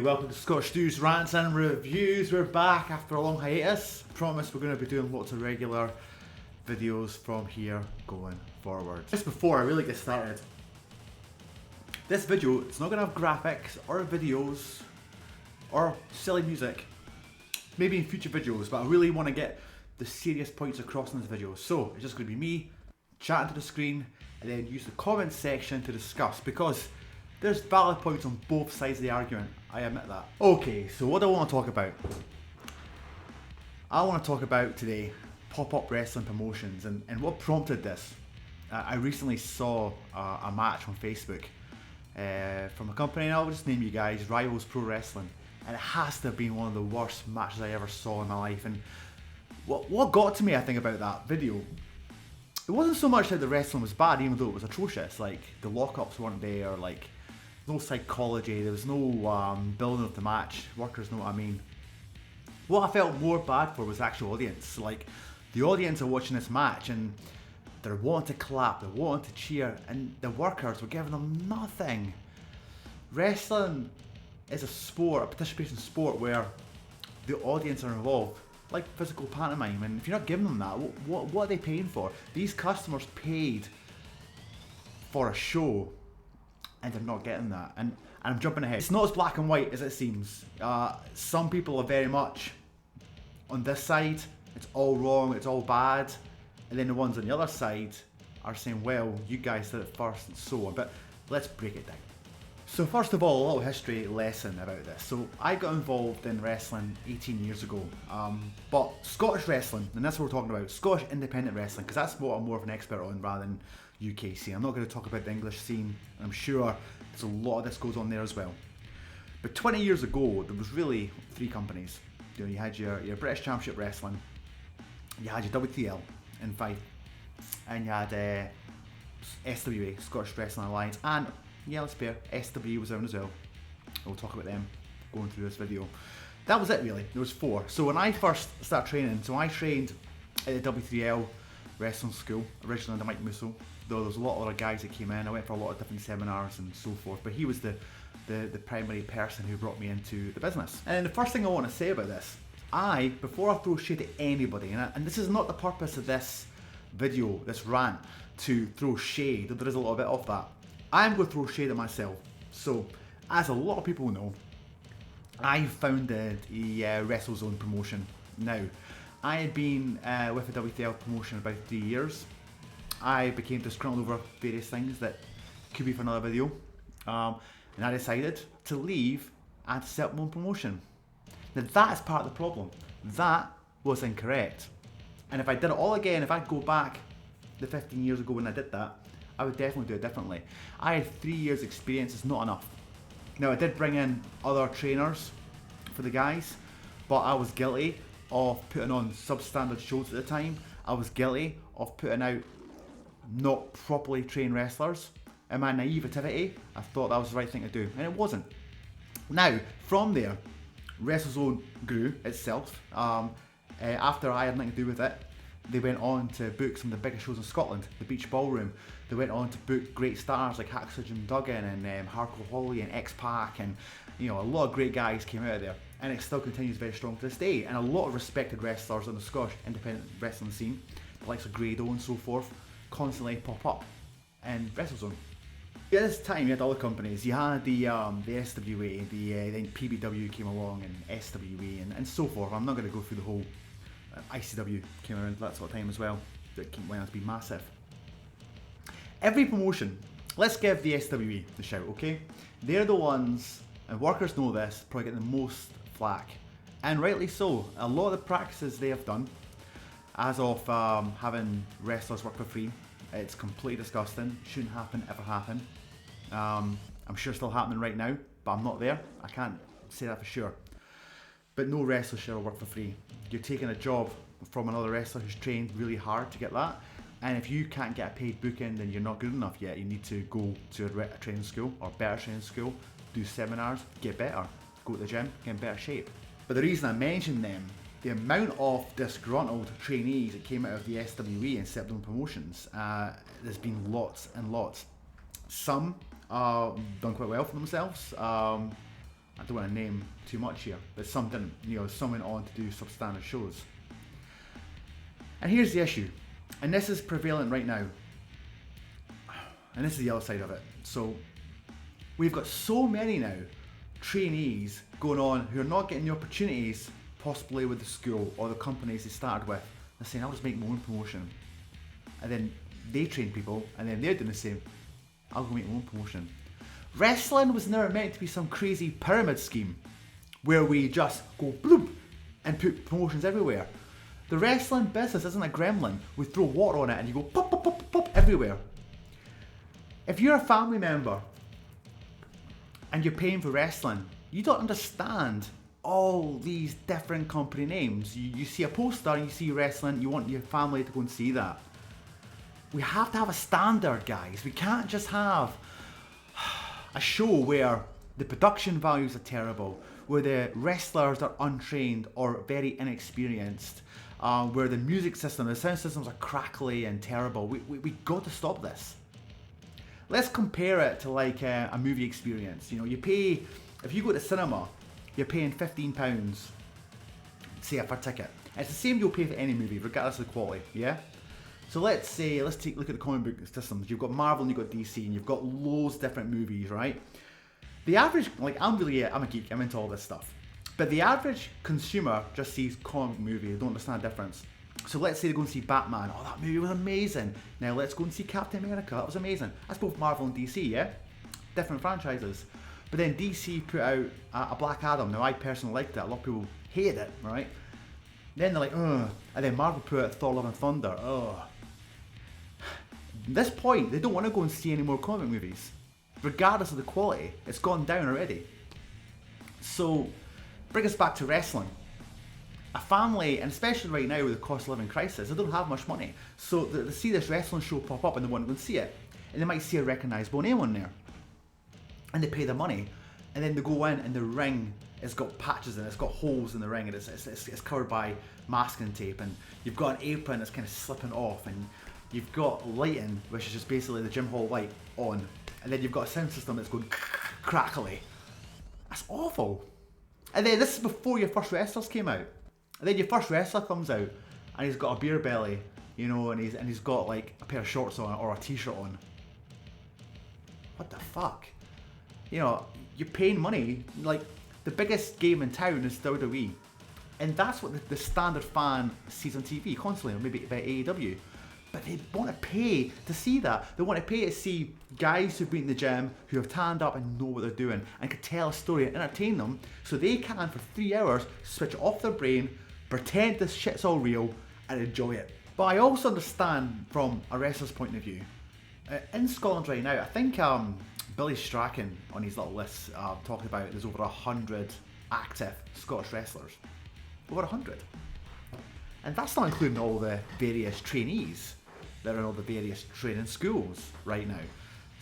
welcome to Scottish Stews, Rants and Reviews. We're back after a long hiatus. Promise we're going to be doing lots of regular videos from here going forward. Just before I really get started, this video, it's not going to have graphics or videos or silly music. Maybe in future videos, but I really want to get the serious points across in this video. So it's just going to be me chatting to the screen and then use the comments section to discuss, because there's valid points on both sides of the argument, I admit that. Okay, so what do I want to talk about? I want to talk about today pop-up wrestling promotions and what prompted this. I recently saw a match on Facebook from a company, and I'll just name you guys, Rivals Pro Wrestling, and it has to have been one of the worst matches I ever saw in my life. And what got to me, I think, about that video, it wasn't so much that the wrestling was bad, even though it was atrocious. Like, the lockups weren't there, like, no psychology, there was no building of the match, workers know what I mean. What I felt more bad for was the actual audience. Like, the audience are watching this match and they're wanting to clap, they're wanting to cheer, and the workers were giving them nothing. Wrestling is a sport, a participation sport where the audience are involved, like physical pantomime, and if you're not giving them that, what are they paying for? These customers paid for a show and they're not getting that. And I'm jumping ahead. It's not as black and white as it seems. Some people are very much on this side, it's all wrong, it's all bad, and then the ones on the other side are saying, well, you guys did it first and so on. But let's break it down. So first of all, a little history lesson about this. So I got involved in wrestling 18 years ago, but Scottish wrestling, and that's what we're talking about, Scottish independent wrestling, because that's what I'm more of an expert on rather than UK scene. I'm not going to talk about the English scene, and I'm sure there's a lot of this goes on there as well. But 20 years ago, there was really three companies. You know, you had your British Championship Wrestling, you had your WTL in Fife, and you had SWA, Scottish Wrestling Alliance, and yeah, let's bear, SW was around as well. We'll talk about them going through this video. That was it really, there was four. So when I first started training, so I trained at the W3L wrestling school, originally under Mike Musso, though there was a lot of other guys that came in. I went for a lot of different seminars and so forth, but he was the primary person who brought me into the business. And the first thing I want to say about this, before I throw shade at anybody, and this is not the purpose of this video, this rant, to throw shade, though there is a little bit of that. I'm going to throw shade at myself. So, as a lot of people know, I founded a WrestleZone promotion. Now, I had been with the WTL promotion about 3 years. I became disgruntled over various things that could be for another video, and I decided to leave and to set up my own promotion. Now that is part of the problem. That was incorrect. And if I did it all again, if I go back the 15 years ago when I did that, I would definitely do it differently. I had 3 years experience, it's not enough. Now I did bring in other trainers for the guys, but I was guilty of putting on substandard shows at the time. I was guilty of putting out not properly trained wrestlers. In my naivety, I thought that was the right thing to do, and it wasn't. Now, from there, WrestleZone grew itself. After I had nothing to do with it, they went on to book some of the biggest shows in Scotland, the Beach Ballroom. They went on to book great stars like Hacksaw Jim Duggan and Hardcore Holly and X-Pac, and you know, a lot of great guys came out of there, and it still continues very strong to this day. And a lot of respected wrestlers on the Scottish independent wrestling scene, the likes of Grado and so forth, constantly pop up in WrestleZone. At this time, you had other companies. You had the SWA, then PBW came along, and SWA, and so forth. I'm not going to go through the whole. ICW came around that sort of time as well. That went on to be massive. Every promotion, let's give the SWA the shout, okay? They're the ones, and workers know this, probably get the most flack, and rightly so. A lot of the practices they have done, as of having wrestlers work for free, it's completely disgusting. Shouldn't happen, ever happen. I'm sure it's still happening right now, but I'm not there. I can't say that for sure. But no wrestler should ever work for free. You're taking a job from another wrestler who's trained really hard to get that, and if you can't get a paid booking, then you're not good enough yet. You need to go to a training school or better training school, do seminars, get better, go to the gym, get in better shape. But the reason I mention them, the amount of disgruntled trainees that came out of the SWE and set up their own promotions, there's been lots and lots. Some done quite well for themselves. I don't want to name too much here, but some didn't. Some went on to do substandard shows. And here's the issue, and this is prevalent right now, and this is the other side of it. So we've got so many now trainees going on who are not getting the opportunities possibly with the school or the companies they started with. They're saying, I'll just make my own promotion. And then they train people, and then they're doing the same. I'll go make my own promotion. Wrestling was never meant to be some crazy pyramid scheme where we just go bloop and put promotions everywhere. The wrestling business isn't a gremlin. We throw water on it and you go pop, pop, pop, pop everywhere. If you're a family member and you're paying for wrestling, you don't understand all these different company names. You see a poster and you see wrestling, you want your family to go and see that. We have to have a standard, guys. We can't just have a show where the production values are terrible, where the wrestlers are untrained or very inexperienced, where the music system, the sound systems are crackly and terrible. We got to stop this. Let's compare it to like a movie experience. You pay, if you go to cinema, you're paying £15, say for a ticket. It's the same you'll pay for any movie, regardless of the quality, yeah? So let's take a look at the comic book systems. You've got Marvel and you've got DC, and you've got loads of different movies, right? The average, I'm a geek, I'm into all this stuff. But the average consumer just sees comic movie, they don't understand the difference. So let's say they go and see Batman. Oh, that movie was amazing. Now let's go and see Captain America. That was amazing. That's both Marvel and DC, yeah? Different franchises. But then DC put out a Black Adam. Now I personally liked it. A lot of people hated it, right? Then they're like, ugh. And then Marvel put out Thor: Love and Thunder. Ugh. At this point, they don't want to go and see any more comic movies. Regardless of the quality, it's gone down already. So, bring us back to wrestling. A family, and especially right now with the cost of living crisis, they don't have much money. So they see this wrestling show pop up and they want to go and see it. And they might see a recognisable name on there. And they pay the money. And then they go in and the ring has got patches in it, it's got holes in the ring, and it's covered by masking tape. And you've got an apron that's kind of slipping off. And you've got lighting, which is just basically the gym hall light on. And then you've got a sound system that's going crackly. That's awful. And then this is before your first wrestlers came out. And then your first wrestler comes out and he's got a beer belly, and he's got like a pair of shorts on or a t-shirt on. What the fuck? You're paying money. Like, the biggest game in town is WWE. And that's what the standard fan sees on TV constantly, or maybe about AEW. But they want to pay to see that. They want to pay to see guys who've been in the gym, who have tanned up and know what they're doing, and can tell a story and entertain them, so they can, for 3 hours, switch off their brain, pretend this shit's all real, and enjoy it. But I also understand from a wrestler's point of view. In Scotland right now, I think Billy Strachan on his little list talked about there's over 100 active Scottish wrestlers. Over 100. And that's not including all the various trainees that are in all the various training schools right now.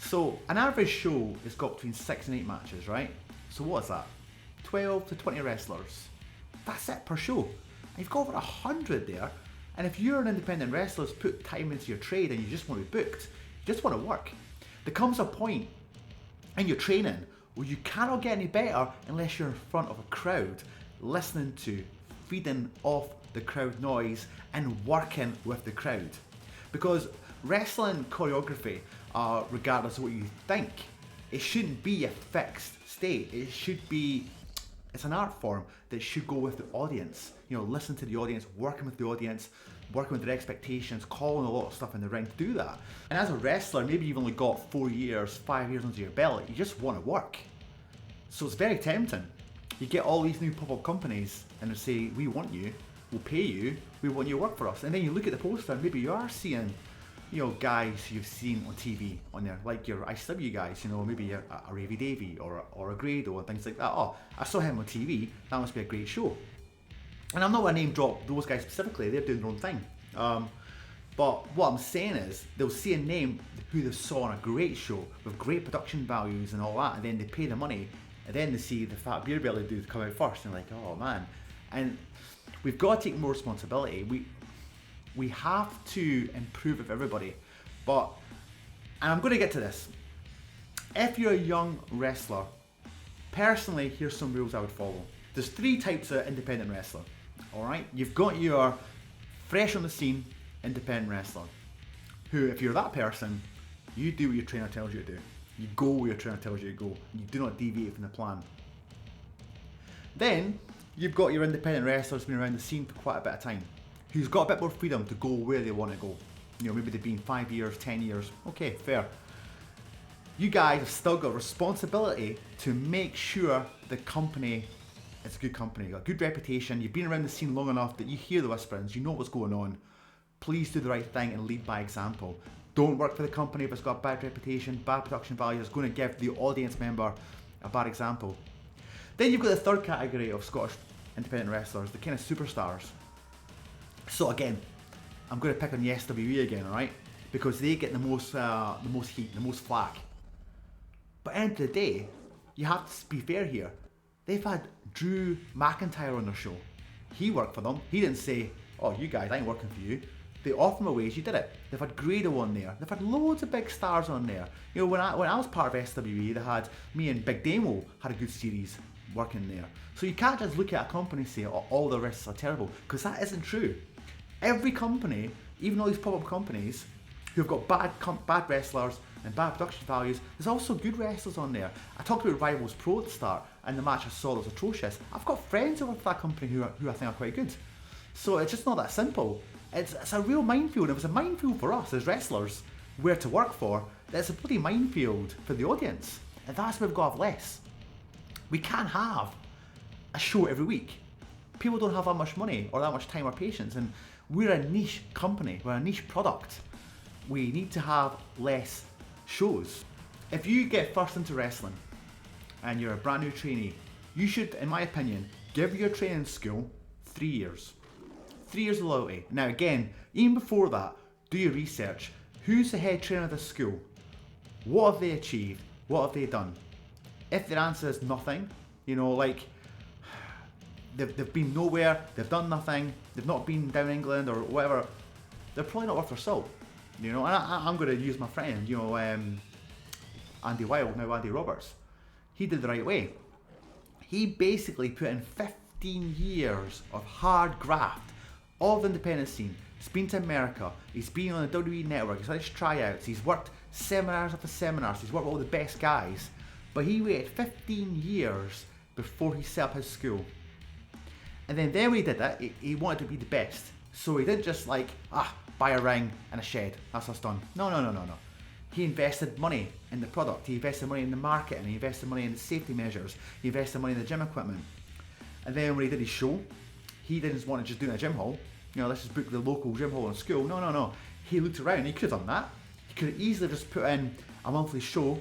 So an average show has got between 6 and 8 matches, right? So what is that? 12 to 20 wrestlers. That's it per show. And you've got over 100 there. And if you're an independent wrestler who's put time into your trade and you just want to be booked, you just want to work, there comes a point in your training where you cannot get any better unless you're in front of a crowd, listening to, feeding off the crowd noise and working with the crowd. Because wrestling choreography, regardless of what you think, it shouldn't be a fixed state. It's an art form that should go with the audience. Listen to the audience, working with the audience, working with their expectations, calling a lot of stuff in the ring to do that. And as a wrestler, maybe you've only got 4 years, 5 years under your belt, you just want to work. So it's very tempting. You get all these new pop-up companies and they say, we want you, we'll pay you, we want you to work for us. And then you look at the poster and maybe you are seeing, guys who you've seen on TV on there, like your ICW guys, maybe a Ravy Davy or a Grado and things like that. Oh, I saw him on TV, that must be a great show. And I'm not going to name drop those guys specifically, they're doing their own thing. But what I'm saying is, they'll see a name who they saw on a great show with great production values and all that, and then they pay the money, and then they see the fat beer belly dude come out first, and they're like, oh man. And we've got to take more responsibility. We have to improve with everybody. And I'm going to get to this. If you're a young wrestler Personally, here's some rules I would follow. There's 3 types of independent wrestler. Alright? You've got your fresh on the scene independent wrestler, who, if you're that person, you do what your trainer tells you to do. You go where your trainer tells you to go. You do not deviate from the plan. Then, you've got your independent wrestler who's been around the scene for quite a bit of time, who's got a bit more freedom to go where they want to go. You know, maybe they've been 5 years, 10 years. Okay, fair. You guys have still got a responsibility to make sure the company is a good company, got a good reputation. You've been around the scene long enough that you hear the whisperings, you know what's going on. Please do the right thing and lead by example. Don't work for the company if it's got a bad reputation, bad production value, it's going to give the audience member a bad example. Then you've got the third category of Scottish independent wrestlers, the kind of superstars. So again, I'm going to pick on the SWE again, alright? Because they get the most heat, the most flack. But at the end of the day, you have to be fair here. They've had Drew McIntyre on their show. He worked for them. He didn't say, oh, you guys, I ain't working for you. They offered him a wage, he did it. They've had Grado on there. They've had loads of big stars on there. You know, when I was part of SWE, they had me and Big Damo had a good series working there. So you can't just look at a company and say, oh, all the wrestlers are terrible, because that isn't true. Every company, even all these pop-up companies who've got bad wrestlers and bad production values, there's also good wrestlers on there. I talked about Rivals Pro at the start, and the match I saw was atrocious. I've got friends who work for that company who I think are quite good. So it's just not that simple. It's a real minefield. It was a minefield for us as wrestlers where to work for. It's a bloody minefield for the audience. And that's where we've got to have less. We can't have a show every week. People don't have that much money or that much time or patience, and we're a niche company, we're a niche product. We need to have less shows. If you get first into wrestling and you're a brand new trainee, you should, in my opinion, give your training school 3 years. 3 years of loyalty. Now again, even before that, do your research. Who's the head trainer of the school? What have they achieved? What have they done? If their answer is nothing, you know, like they've been nowhere, they've done nothing, they've not been down England or whatever, they're probably not worth their salt. You know, and I'm going to use my friend, you know, Andy Wilde, now Andy Roberts. He did the right way. He basically put in 15 years of hard graft, all the independent scene. He's been to America, he's been on the WWE network, he's had his tryouts, he's worked seminars after seminars, he's worked with all the best guys. But he waited 15 years before he set up his school. And then when he did that, he wanted to be the best. So he didn't just like, buy a ring and a shed, that's us done. No. He invested money in the product, he invested money in the marketing, he invested money in the safety measures, he invested money in the gym equipment. And then when he did his show, he didn't want to just do it in a gym hall. You know, let's just book the local gym hall in school. No. He looked around, he could have done that. He could have easily just put in a monthly show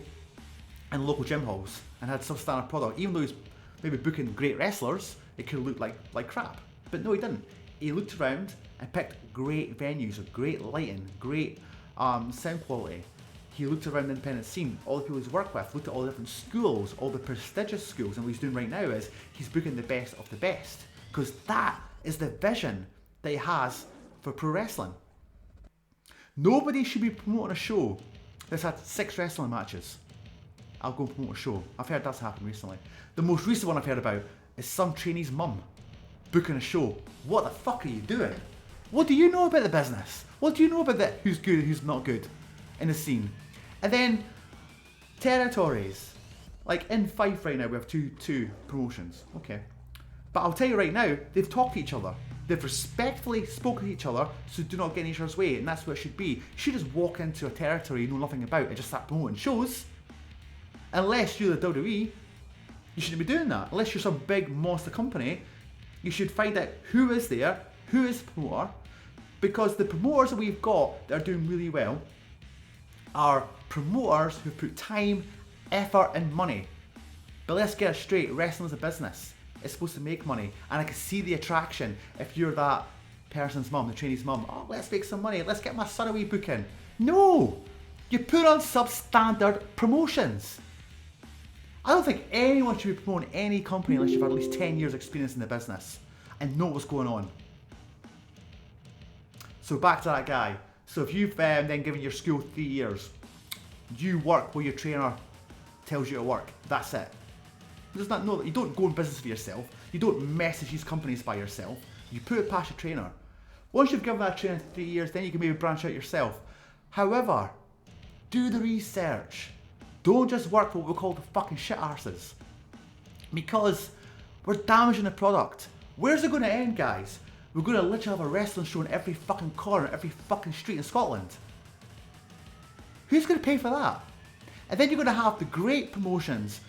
in local gym halls and had some standard product. Even though he's maybe booking great wrestlers, it could have looked like crap. But no, he didn't. He looked around and picked great venues with great lighting, great sound quality. He looked around the independent scene, all the people he's worked with, looked at all the different schools, all the prestigious schools, and what he's doing right now is he's booking the best of the best. Because that is the vision that he has for pro wrestling. Nobody should be promoting a show that's had 6 wrestling matches. I'll go and promote a show. I've heard that's happened recently. The most recent one I've heard about is some trainee's mum booking a show. What the fuck are you doing? What do you know about the business? What do you know about who's good and who's not good in the scene? And then territories. Like in Fife right now we have two promotions. Okay. But I'll tell you right now, they've talked to each other. They've respectfully spoken to each other, so do not get in each other's way, and that's what it should be. You should just walk into a territory you know nothing about and just start promoting shows. Unless you're the WWE, you shouldn't be doing that. Unless you're some big monster company, you should find out who is there, who is the promoter, because the promoters that we've got that are doing really well are promoters who put time, effort and money. But let's get it straight, wrestling is a business. It's supposed to make money, and I can see the attraction if you're that person's mum, the trainee's mum. Oh, let's make some money, let's get my son a wee booking. No! You put on substandard promotions. I don't think anyone should be promoting any company unless you've had at least 10 years experience in the business and know what's going on. So back to that guy. So if you've then given your school 3 years, you work where your trainer tells you to work. That's it. does not know that you don't go in business for yourself. You don't message these companies by yourself. You put it past your trainer. Once you've given that trainer 3 years, then you can maybe branch out yourself. However, do the research. Don't just work for what we call the fucking shit arses. Because we're damaging the product. Where's it going to end, guys? We're going to literally have a wrestling show in every fucking corner, every fucking street in Scotland. Who's going to pay for that? And then you're going to have the great promotions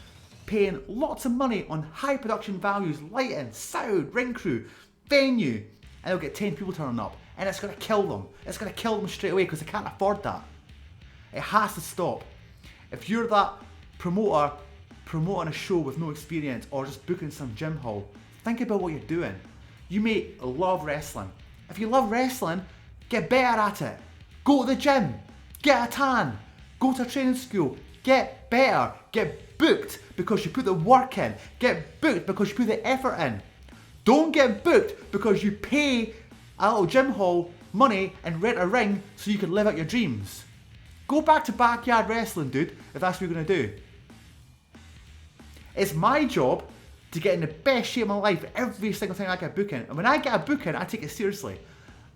paying lots of money on high production values, lighting, sound, ring crew, venue, and they'll get 10 people turning up, and it's going to kill them. It's going to kill them straight away because they can't afford that. It has to stop. If you're that promoter promoting a show with no experience or just booking some gym hall, think about what you're doing. You may love wrestling. If you love wrestling, get better at it. Go to the gym, get a tan, go to a training school, get better, get booked because you put the work in, get booked because you put the effort in. Don't get booked because you pay a little gym hall money and rent a ring so you can live out your dreams. Go back to backyard wrestling, dude, if that's what you're going to do. It's my job to get in the best shape of my life every single time I get a booking. And when I get a booking, I take it seriously.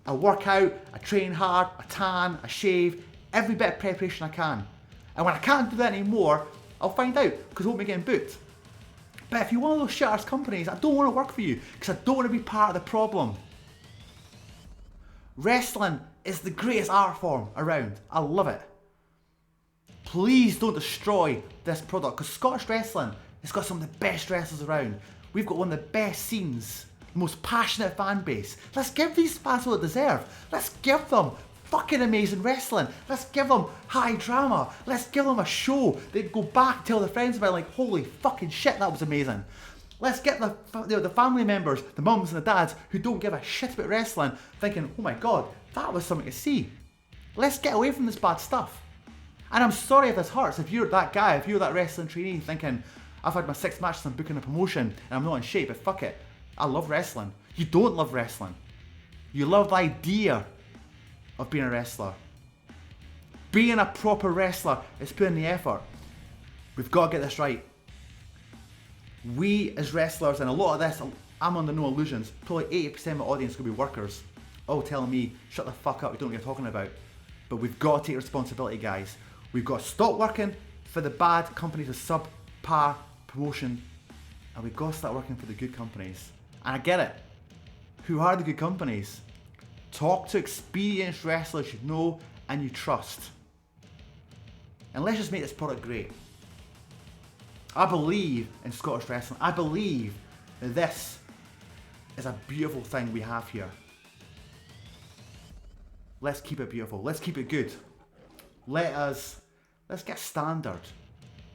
I work out, I train hard, I tan, I shave, every bit of preparation I can. And when I can't do that anymore, I'll find out because I won't be getting booked. But if you're one of those shit-ass companies, I don't want to work for you because I don't want to be part of the problem. Wrestling is the greatest art form around. I love it. Please don't destroy this product because Scottish wrestling has got some of the best wrestlers around. We've got one of the best scenes, the most passionate fan base. Let's give these fans what they deserve. Let's give them fucking amazing wrestling. Let's give them high drama. Let's give them a show they go back and tell their friends about, like, holy fucking shit, that was amazing. Let's get the family members, the mums and the dads who don't give a shit about wrestling thinking, oh my god, that was something to see. Let's get away from this bad stuff. And I'm sorry if this hurts, if you're that guy, if you're that wrestling trainee thinking, I've had my 6 matches, I'm booking a promotion and I'm not in shape, but fuck it. I love wrestling. You don't love wrestling. You love the idea of being a wrestler. Being a proper wrestler is putting the effort. We've got to get this right. We as wrestlers, and a lot of this, I'm under no illusions, probably 80% of my audience could be workers, all telling me, shut the fuck up, you don't know what you're talking about. But we've got to take responsibility, guys. We've got to stop working for the bad companies with subpar promotion, and we've got to start working for the good companies. And I get it. Who are the good companies? Talk to experienced wrestlers you know and you trust. And let's just make this product great. I believe in Scottish wrestling. I believe that this is a beautiful thing we have here. Let's keep it beautiful. Let's keep it good. Let's get standard.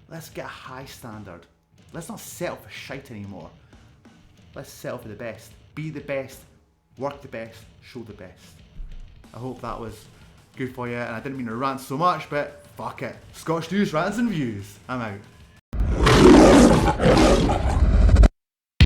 Let's get a high standard. Let's not settle for shite anymore. Let's settle for the best. Be the best. Work the best. Show the best. I hope that was good for you, and I didn't mean to rant so much, but fuck it. Scottish news, rants and views. I'm out.